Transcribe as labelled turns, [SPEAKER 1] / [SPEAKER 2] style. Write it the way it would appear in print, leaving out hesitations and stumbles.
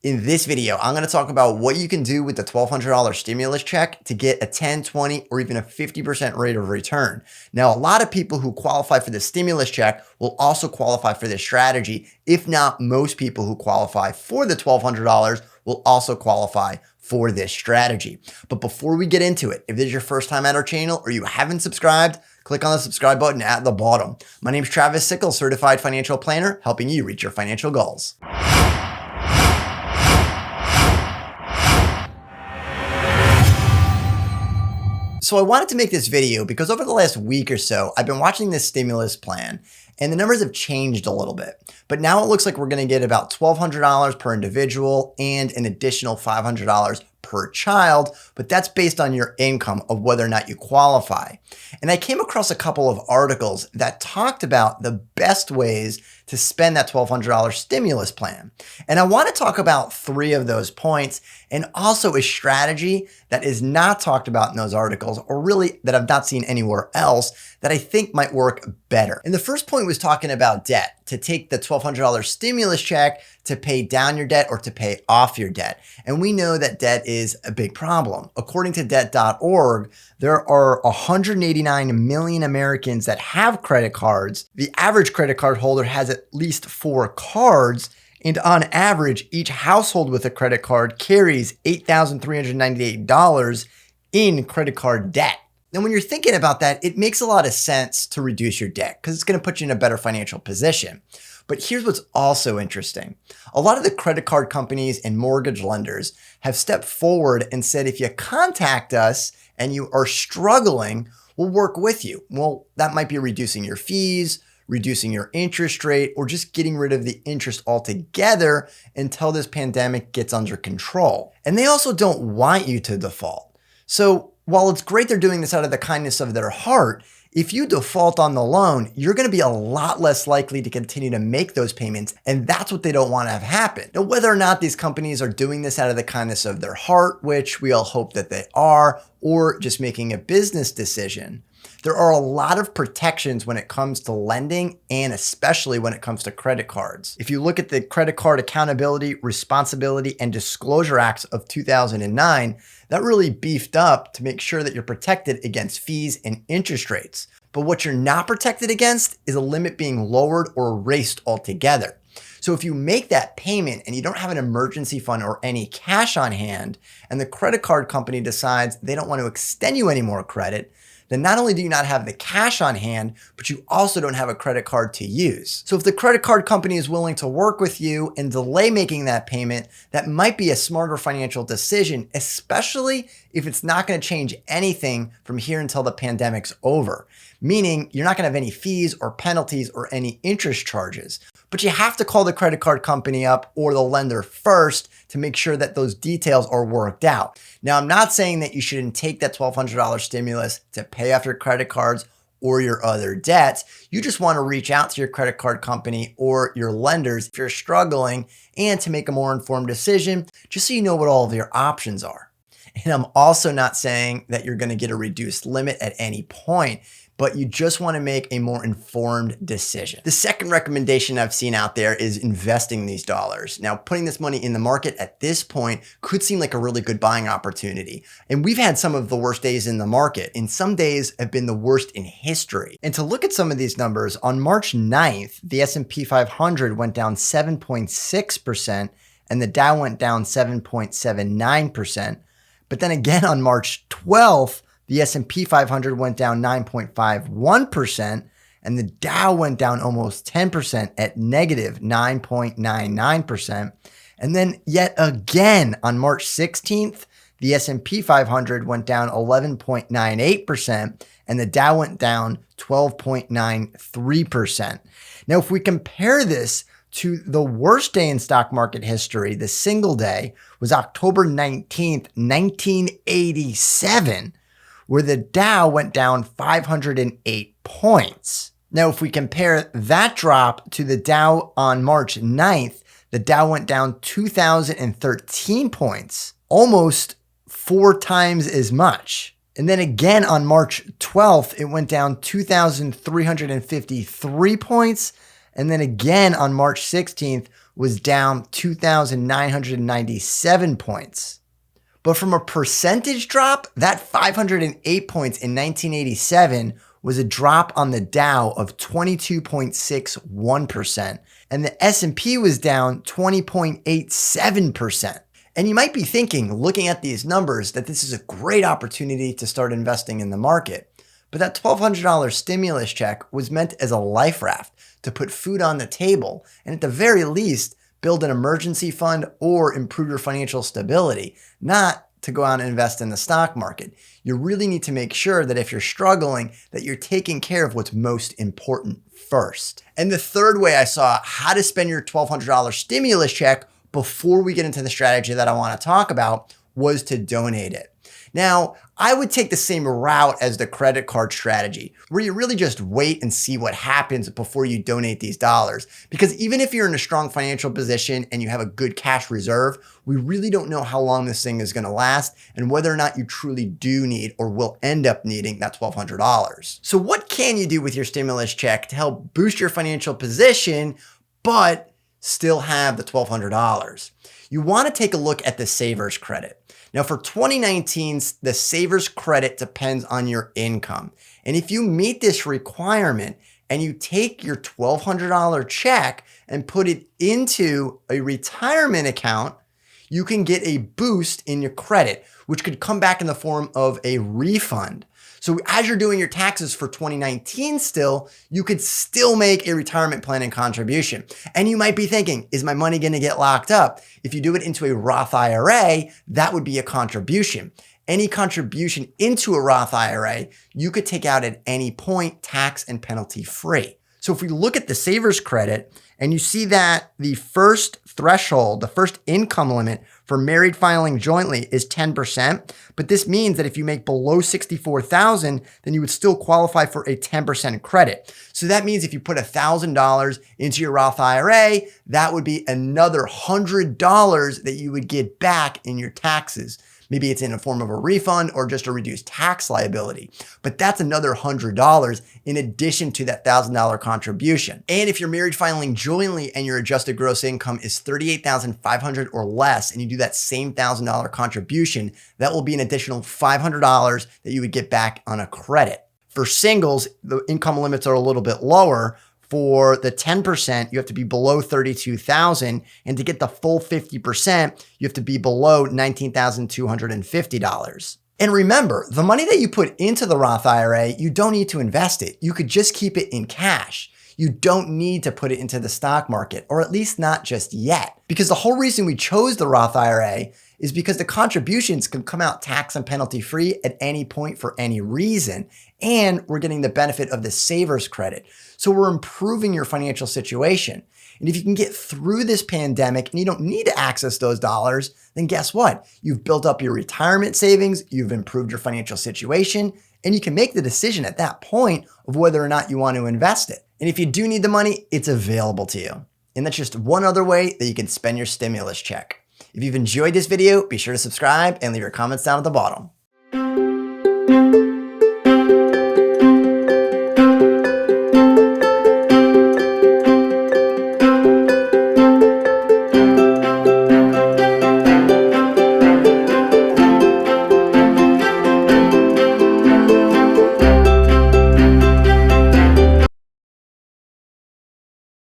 [SPEAKER 1] In this video, I'm going to talk about what you can do with the $1,200 stimulus check to get a 10, 20, or even a 50% rate of return. Now, a lot of people who qualify for the stimulus check will also qualify for this strategy. If not, most people who qualify for the $1,200 will also qualify for this strategy. But before we get into it, if this is your first time at our channel or you haven't subscribed, click on the subscribe button at the bottom. My name is Travis Sickle, certified financial planner, helping you reach your financial goals. So I wanted to make this video because over the last week or so, I've been watching this stimulus plan and the numbers have changed a little bit. But now it looks like we're going to get about $1,200 per individual and an additional $500 per child, but that's based on your income of whether or not you qualify. And I came across a couple of articles that talked about the best ways to spend that $1,200 stimulus plan. And I want to talk about 3 of those points and also a strategy that is not talked about in those articles, or really that I've not seen anywhere else, that I think might work better. And the first point was talking about debt, to take the $1,200 stimulus check to pay down your debt or to pay off your debt. And we know that debt is a big problem. According to debt.org, there are 189 million Americans that have credit cards. The average credit card holder has at least 4 cards. And on average, each household with a credit card carries $8,398 in credit card debt. And when you're thinking about that, it makes a lot of sense to reduce your debt because it's going to put you in a better financial position. But here's what's also interesting. A lot of the credit card companies and mortgage lenders have stepped forward and said, if you contact us and you are struggling, we'll work with you. Well, that might be reducing your fees, reducing your interest rate, or just getting rid of the interest altogether until this pandemic gets under control. And they also don't want you to default. So while it's great they're doing this out of the kindness of their heart, if you default on the loan, you're going to be a lot less likely to continue to make those payments. And that's what they don't want to have happen. Now, whether or not these companies are doing this out of the kindness of their heart, which we all hope that they are, or just making a business decision, there are a lot of protections when it comes to lending and especially when it comes to credit cards. If you look at the Credit Card Accountability, Responsibility, and Disclosure Acts of 2009, that really beefed up to make sure that you're protected against fees and interest rates. But what you're not protected against is a limit being lowered or erased altogether. So if you make that payment and you don't have an emergency fund or any cash on hand, and the credit card company decides they don't want to extend you any more credit, then not only do you not have the cash on hand, but you also don't have a credit card to use. So if the credit card company is willing to work with you and delay making that payment, that might be a smarter financial decision, especially if it's not going to change anything from here until the pandemic's over. Meaning you're not going to have any fees or penalties or any interest charges. But you have to call the credit card company up or the lender first to make sure that those details are worked out. Now, I'm not saying that you shouldn't take that $1,200 stimulus to pay off your credit cards or your other debts. You just want to reach out to your credit card company or your lenders if you're struggling and to make a more informed decision, just so you know what all of your options are. And I'm also not saying that you're going to get a reduced limit at any point, but you just want to make a more informed decision. The second recommendation I've seen out there is investing these dollars. Now, putting this money in the market at this point could seem like a really good buying opportunity. And we've had some of the worst days in the market, and some days have been the worst in history. And to look at some of these numbers, on March 9th, the S&P 500 went down 7.6%, and the Dow went down 7.79%. But then again, on March 12th, the S&P 500 went down 9.51%, and the Dow went down almost 10% at negative 9.99%. And then yet again, on March 16th, the S&P 500 went down 11.98%, and the Dow went down 12.93%. Now, if we compare this to the worst day in stock market history, the single day, was October 19th, 1987, where the Dow went down 508 points. Now, if we compare that drop to the Dow on March 9th, the Dow went down 2,013 points, almost 4 times as much. And then again on March 12th, it went down 2,353 points. And then again on March 16th, was down 2,997 points. But from a percentage drop, that 508 points in 1987 was a drop on the Dow of 22.61%, and the S&P was down 20.87%. And you might be thinking, looking at these numbers, that this is a great opportunity to start investing in the market. But that $1,200 stimulus check was meant as a life raft to put food on the table, and at the very least, build an emergency fund or improve your financial stability, not to go out and invest in the stock market. You really need to make sure that if you're struggling, that you're taking care of what's most important first. And the third way I saw how to spend your $1,200 stimulus check before we get into the strategy that I want to talk about was to donate it. Now, I would take the same route as the credit card strategy, where you really just wait and see what happens before you donate these dollars. Because even if you're in a strong financial position and you have a good cash reserve, we really don't know how long this thing is going to last and whether or not you truly do need or will end up needing that $1,200. So what can you do with your stimulus check to help boost your financial position, but still have the $1,200? You want to take a look at the Savers Credit. Now for 2019, the Savers Credit depends on your income. And if you meet this requirement and you take your $1,200 check and put it into a retirement account, you can get a boost in your credit, which could come back in the form of a refund. So as you're doing your taxes for 2019 still, you could still make a retirement planning contribution. And you might be thinking, is my money going to get locked up? If you do it into a Roth IRA, that would be a contribution. Any contribution into a Roth IRA, you could take out at any point, tax and penalty free. So if we look at the Savers Credit and you see that the first threshold, the first income limit for married filing jointly is 10%, but this means that if you make below $64,000, then you would still qualify for a 10% credit. So that means if you put $1,000 into your Roth IRA, that would be another $100 that you would get back in your taxes. Maybe it's in a form of a refund or just a reduced tax liability. But that's another $100 in addition to that $1,000 contribution. And if you're married filing jointly and your adjusted gross income is $38,500 or less, and you do that same $1,000 contribution, that will be an additional $500 that you would get back on a credit. For singles, the income limits are a little bit lower. For the 10%, you have to be below $32,000, and to get the full 50%, you have to be below $19,250. And remember, the money that you put into the Roth IRA, you don't need to invest it. You could just keep it in cash. You don't need to put it into the stock market, or at least not just yet. Because the whole reason we chose the Roth IRA is because the contributions can come out tax and penalty free at any point for any reason. And we're getting the benefit of the Savers Credit. So we're improving your financial situation. And if you can get through this pandemic and you don't need to access those dollars, then guess what? You've built up your retirement savings, you've improved your financial situation, and you can make the decision at that point of whether or not you want to invest it. And if you do need the money, it's available to you. And that's just one other way that you can spend your stimulus check. If you've enjoyed this video, be sure to subscribe and leave your comments down at the bottom.